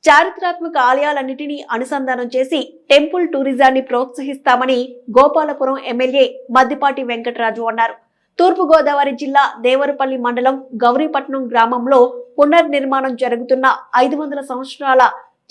చారిత్రాత్మక ఆలయాలన్నింటినీ అనుసంధానం చేసి టెంపుల్ టూరిజాన్ని ప్రోత్సహిస్తామని గోపాలపురం ఎమ్మెల్యే మద్దిపాటి వెంకటరాజు అన్నారు. తూర్పుగోదావరి జిల్లా దేవరపల్లి మండలం గౌరీపట్నం గ్రామంలో పునర్నిర్మాణం జరుగుతున్న 500 సంవత్సరాల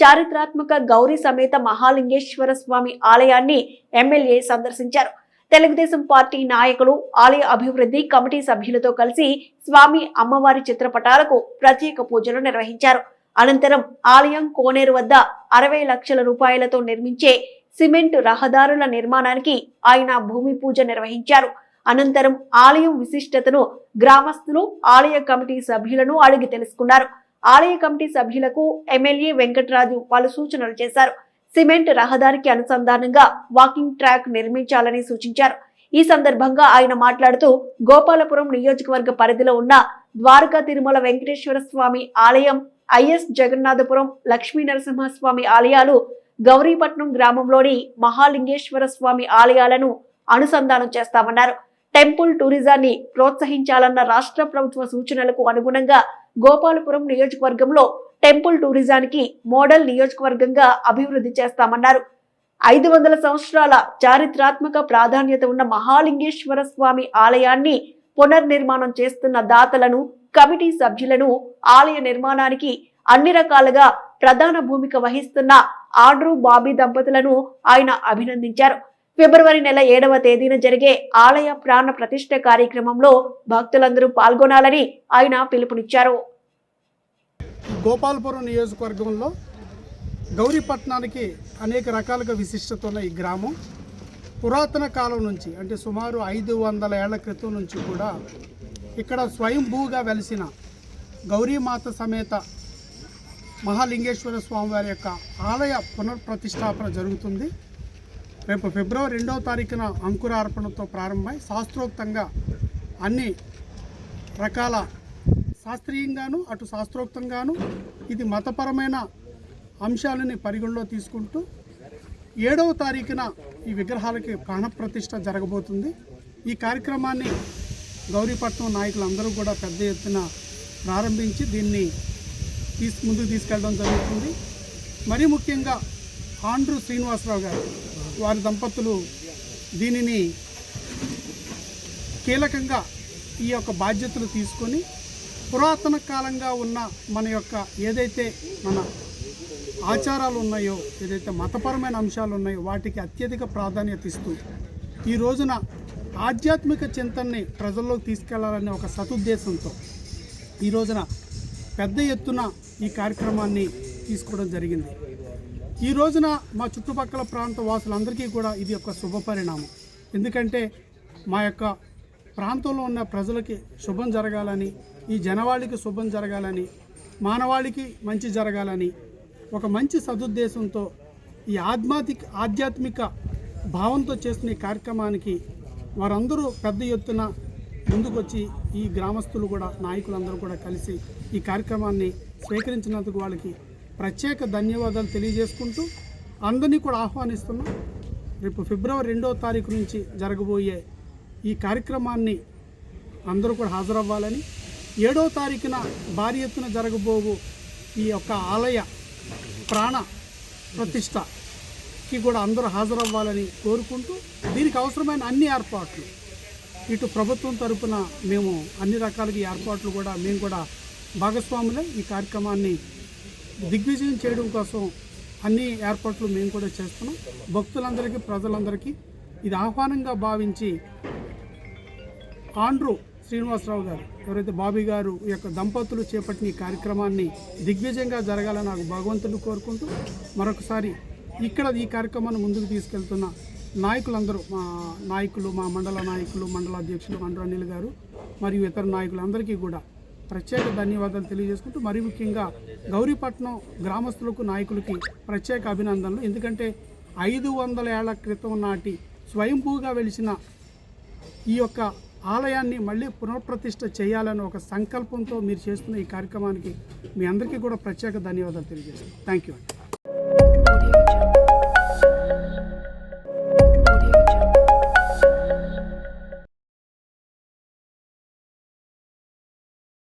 చారిత్రాత్మక గౌరీ సమేత మహాలింగేశ్వర స్వామి ఆలయాన్ని ఎమ్మెల్యే సందర్శించారు. తెలుగుదేశం పార్టీ నాయకులు, ఆలయ అభివృద్ధి కమిటీ సభ్యులతో కలిసి స్వామి అమ్మవారి చిత్రపటాలకు ప్రత్యేక పూజలు నిర్వహించారు. అనంతరం ఆలయం కోనేరు వద్ద 60 లక్షల రూపాయలతో నిర్మించే సిమెంట్ రహదారుల నిర్మాణానికి ఆయన భూమి పూజ నిర్వహించారు. అనంతరం ఆలయం విశిష్టతను గ్రామస్తులు, ఆలయ కమిటీ సభ్యులను అడిగి తెలుసుకున్నారు. ఆలయ కమిటీ సభ్యులకు ఎమ్మెల్యే వెంకటరాజు పలు సూచనలు చేశారు. సిమెంట్ రహదారికి అనుసంధానంగా వాకింగ్ ట్రాక్ నిర్మించాలని సూచించారు. ఈ సందర్భంగా ఆయన మాట్లాడుతూ గోపాలపురం నియోజకవర్గ పరిధిలో ఉన్న ద్వారకా తిరుమల వెంకటేశ్వర స్వామి ఆలయం, ఐఎస్ జగన్నాథపురం లక్ష్మీ నరసింహస్వామి ఆలయాలు, గౌరీపట్నం గ్రామంలోని మహాలింగేశ్వర స్వామి ఆలయాలను అనుసంధానం చేస్తామన్నారు. టెంపుల్ టూరిజాన్ని ప్రోత్సహించాలన్న రాష్ట్ర ప్రభుత్వ సూచనలకు అనుగుణంగా గోపాలపురం నియోజకవర్గంలో టెంపుల్ టూరిజానికి మోడల్ నియోజకవర్గంగా అభివృద్ధి చేస్తామన్నారు. 500 సంవత్సరాల చారిత్రాత్మక ప్రాధాన్యత ఉన్న మహాలింగేశ్వర స్వామి ఆలయాన్ని పునర్నిర్మాణం చేస్తున్న దాతలను, కమిటీ సభ్యులను, ఆలయ నిర్మాణానికి అన్ని రకాలుగా ప్రధాన భూమిక వహిస్తున్న ఆండ్రూ బాబీ దంపతులను ఆయన అభినందించారు. ఫిబ్రవరి నెల 7వ తేదీన జరిగే ఆలయ ప్రాణ ప్రతిష్ఠ కార్యక్రమంలో భక్తులందరూ పాల్గొనాలని ఆయన పిలుపునిచ్చారు. గోపాలపురం నియోజకవర్గంలో గౌరీపట్నానికి అనేక రకాలుగా విశిష్టత ఉన్న ఈ గ్రామం పురాతన కాలం నుంచి, అంటే సుమారు 500 ఏళ్ల క్రితం నుంచి కూడా ఇక్కడ స్వయంభూగా వెలిసిన గౌరీమాత సమేత మహాలింగేశ్వర స్వామివారి యొక్క ఆలయ పునఃప్రతిష్టాపన జరుగుతుంది. రేపు ఫిబ్రవరి 2వ తారీఖున అంకురార్పణతో ప్రారంభమై శాస్త్రోక్తంగా అన్ని రకాల శాస్త్రీయంగాను అటు శాస్త్రోక్తంగాను ఇది మతపరమైన అంశాలని పరిగణలో తీసుకుంటూ 7వ తారీఖున ఈ విగ్రహాలకి ప్రాణప్రతిష్ఠ జరగబోతుంది. ఈ కార్యక్రమాన్ని గౌరీపట్నం నాయకులందరూ కూడా పెద్ద ఎత్తున ప్రారంభించి దీన్ని ముందుకు తీసుకెళ్ళడం జరుగుతుంది. మరీ ముఖ్యంగా ఆండ్రూ శ్రీనివాసరావు గారు, వారి దంపతులు దీనిని కీలకంగా ఈ యొక్క బాధ్యతలు తీసుకొని పురాతన కాలంగా ఉన్న మన యొక్క ఏదైతే మన ఆచారాలు ఉన్నాయో, ఏదైతే మతపరమైన అంశాలు ఉన్నాయో వాటికి అత్యధిక ప్రాధాన్యత ఇస్తూ ఈ రోజున ఆధ్యాత్మిక చింతనని ప్రజల్లోకి తీసుకెళ్లాలనే ఒక సదుద్దేశంతో ఈ రోజున పెద్ద ఎత్తున ఈ కార్యక్రమాన్ని తీసుకోవడం జరిగింది. ఈ రోజున మా చుట్టుపక్కల ప్రాంత వాసులందరికీ కూడా ఇది ఒక శుభ పరిణామం. ఎందుకంటే మా యొక్క ప్రాంతంలో ఉన్న ప్రజలకి శుభం జరగాలని, ఈ జనవాళికి శుభం జరగాలని, మానవాళికి మంచి జరగాలని ఒక మంచి సదుద్దేశంతో ఈ ఆధ్యాత్మిక భావంతో చేస్తున్న ఈ కార్యక్రమానికి వారందరూ పెద్ద ఎత్తున ముందుకొచ్చి ఈ గ్రామస్తులు కూడా, నాయకులందరూ కూడా కలిసి ఈ కార్యక్రమాన్ని స్వీకరించినందుకు వాళ్ళకి ప్రత్యేక ధన్యవాదాలు తెలియజేసుకుంటూ అందరినీ కూడా ఆహ్వానిస్తున్నాం. రేపు ఫిబ్రవరి 2వ తారీఖు నుంచి జరగబోయే ఈ కార్యక్రమాన్ని అందరూ కూడా హాజరవ్వాలని, 7వ తారీఖున భారీ ఎత్తున జరగబోవు ఈ యొక్క ఆలయ ప్రాణ ప్రతిష్టకి కూడా అందరూ హాజరవ్వాలని కోరుకుంటూ దీనికి అవసరమైన అన్ని ఏర్పాట్లు ఇటు ప్రభుత్వం తరపున మేము అన్ని రకాలుగా ఈ ఏర్పాట్లు కూడా మేము కూడా భాగస్వాములై ఈ కార్యక్రమాన్ని దిగ్విజయం చేయడం కోసం అన్ని ఏర్పాట్లు మేము కూడా చేస్తున్నాం. భక్తులందరికీ, ప్రజలందరికీ ఇది ఆహ్వానంగా భావించి ఆండ్రూ శ్రీనివాసరావు గారు, ఎవరైతే బాబీ గారు ఈ యొక్క దంపతులు చేపట్టిన ఈ కార్యక్రమాన్ని దిగ్విజయంగా జరగాలని నాకు భగవంతుడు కోరుకుంటూ మరొకసారి ఇక్కడ ఈ కార్యక్రమాన్ని ముందుకు తీసుకెళ్తున్న నాయకులందరూ, మా నాయకులు, మా మండల నాయకులు, మండల అధ్యక్షులు ఆండ్రూ అనిల్ గారు మరియు ఇతర నాయకులందరికీ కూడా ప్రత్యేక ధన్యవాదాలు తెలియజేసుకుంటూ మరీ ముఖ్యంగా గౌరీపట్నం గ్రామస్తులకు, నాయకులకి ప్రత్యేక అభినందనలు. ఎందుకంటే 500 ఏళ్ల క్రితం నాటి స్వయంభూగా వెలిసిన ఈ యొక్క ఆలయాన్ని మళ్ళీ పునఃప్రతిష్ఠ చేయాలని ఒక సంకల్పంతో మీరు చేస్తున్న ఈ కార్యక్రమానికి మీ అందరికీ కూడా ప్రత్యేక ధన్యవాదాలు తెలియజేస్తాను. Thank you.